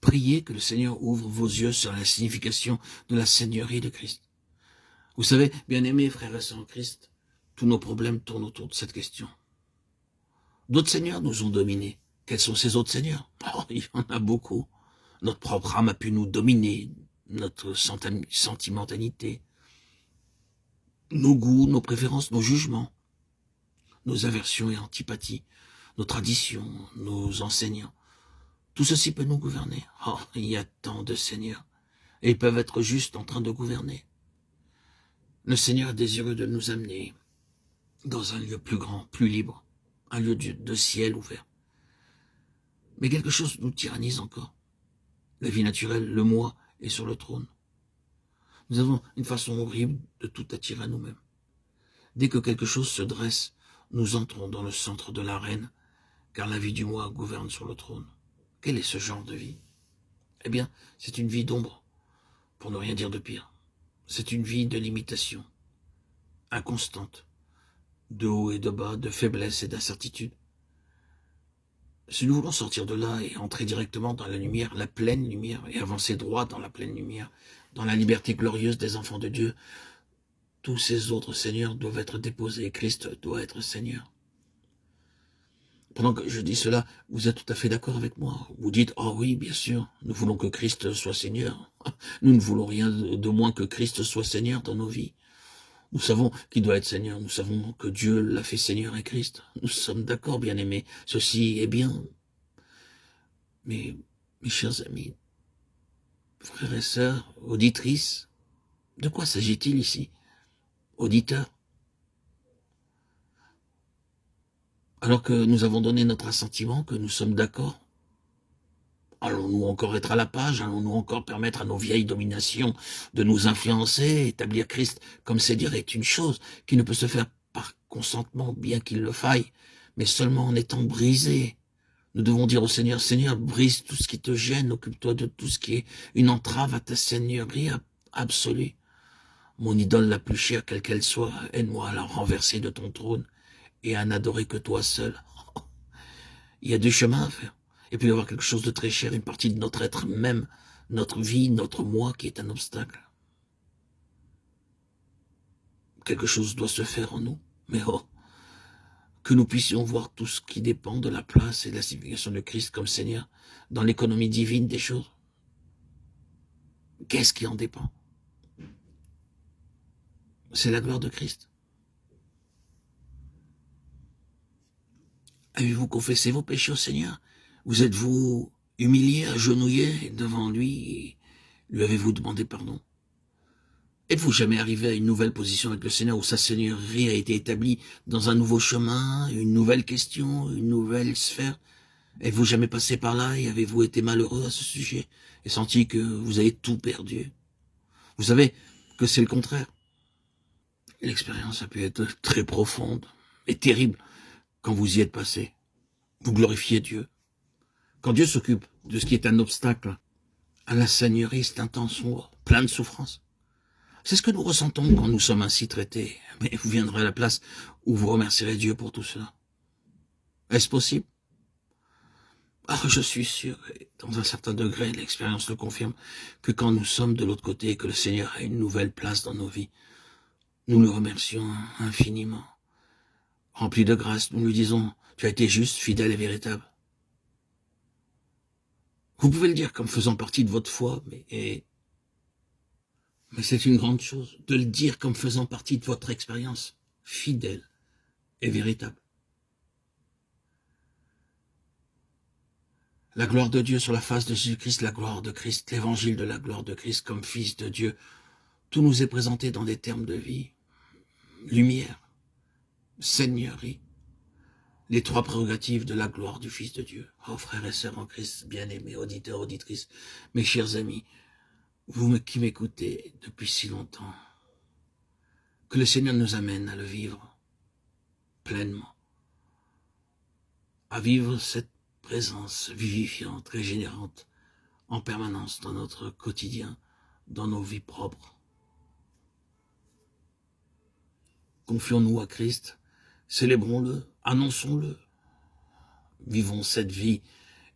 priez que le Seigneur ouvre vos yeux sur la signification de la Seigneurie de Christ. Vous savez, bien-aimés frères et sœurs en Christ, tous nos problèmes tournent autour de cette question. D'autres seigneurs nous ont dominés. Quels sont ces autres seigneurs? Oh, il y en a beaucoup. Notre propre âme a pu nous dominer, notre sentimentalité, nos goûts, nos préférences, nos jugements, nos aversions et antipathies, nos traditions, nos enseignants. Tout ceci peut nous gouverner. Oh, il y a tant de seigneurs. Et ils peuvent être juste en train de gouverner. Le Seigneur est désireux de nous amener dans un lieu plus grand, plus libre, un lieu de ciel ouvert. Mais quelque chose nous tyrannise encore. La vie naturelle, le moi, est sur le trône. Nous avons une façon horrible de tout attirer à nous-mêmes. Dès que quelque chose se dresse, nous entrons dans le centre de l'arène, car la vie du moi gouverne sur le trône. Quel est ce genre de vie? Eh bien, c'est une vie d'ombre, pour ne rien dire de pire. C'est une vie de limitation, inconstante, de haut et de bas, de faiblesse et d'incertitude. Si nous voulons sortir de là et entrer directement dans la lumière, la pleine lumière, et avancer droit dans la pleine lumière, dans la liberté glorieuse des enfants de Dieu, tous ces autres seigneurs doivent être déposés et Christ doit être Seigneur. Pendant que je dis cela, vous êtes tout à fait d'accord avec moi. Vous dites, oh oui, bien sûr, nous voulons que Christ soit Seigneur. Nous ne voulons rien de moins que Christ soit Seigneur dans nos vies. Nous savons qu'il doit être Seigneur. Nous savons que Dieu l'a fait Seigneur et Christ. Nous sommes d'accord, bien-aimés. Ceci est bien. Mais, mes chers amis, frères et sœurs, auditrices, de quoi s'agit-il ici? Auditeurs? Alors que nous avons donné notre assentiment, que nous sommes d'accord, allons-nous encore être à la page? Allons-nous encore permettre à nos vieilles dominations de nous influencer? Établir Christ comme Seigneur est une chose qui ne peut se faire par consentement, bien qu'il le faille, mais seulement en étant brisé. Nous devons dire au Seigneur, Seigneur, brise tout ce qui te gêne, occupe-toi de tout ce qui est une entrave à ta seigneurie absolue. Mon idole la plus chère, quelle qu'elle soit, aide-moi à la renverser de ton trône et à n'adorer que toi seul. Il y a du chemin à faire. Et puis il y avoir quelque chose de très cher, une partie de notre être même, notre vie, notre moi qui est un obstacle. Quelque chose doit se faire en nous, mais oh, que nous puissions voir tout ce qui dépend de la place et de la signification de Christ comme Seigneur dans l'économie divine des choses. Qu'est-ce qui en dépend? C'est la gloire de Christ. Avez-vous confessé vos péchés au Seigneur? Vous êtes-vous humilié, agenouillé devant lui? Lui avez-vous demandé pardon? Êtes-vous jamais arrivé à une nouvelle position avec le Seigneur où sa seigneurie a été établie dans un nouveau chemin, une nouvelle question, une nouvelle sphère? Êtes-vous jamais passé par là et avez-vous été malheureux à ce sujet et senti que vous avez tout perdu? Vous savez que c'est le contraire. L'expérience a pu être très profonde et terrible quand vous y êtes passé. Vous glorifiez Dieu. Quand Dieu s'occupe de ce qui est un obstacle à la seigneurie, c'est un temps sombre, plein de souffrance. C'est ce que nous ressentons quand nous sommes ainsi traités. Mais vous viendrez à la place où vous remercierez Dieu pour tout cela. Est-ce possible? Ah, je suis sûr, et dans un certain degré, l'expérience le confirme, que quand nous sommes de l'autre côté et que le Seigneur a une nouvelle place dans nos vies, nous le remercions infiniment. Remplis de grâce, nous lui disons, tu as été juste, fidèle et véritable. Vous pouvez le dire comme faisant partie de votre foi, mais c'est une grande chose de le dire comme faisant partie de votre expérience, fidèle et véritable. La gloire de Dieu sur la face de Jésus-Christ, la gloire de Christ, l'évangile de la gloire de Christ comme Fils de Dieu, tout nous est présenté dans des termes de vie, lumière, seigneurie, les trois prérogatives de la gloire du Fils de Dieu. Oh frères et sœurs en Christ, bien-aimés, auditeurs, auditrices, mes chers amis, vous qui m'écoutez depuis si longtemps, que le Seigneur nous amène à le vivre pleinement, à vivre cette présence vivifiante, régénérante, en permanence dans notre quotidien, dans nos vies propres. Confions-nous à Christ, célébrons-le, annonçons-le, vivons cette vie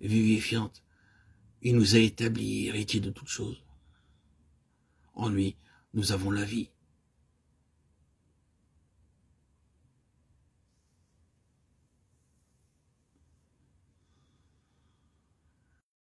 vivifiante Il nous a établis héritiers de toutes choses. En lui, nous avons la vie.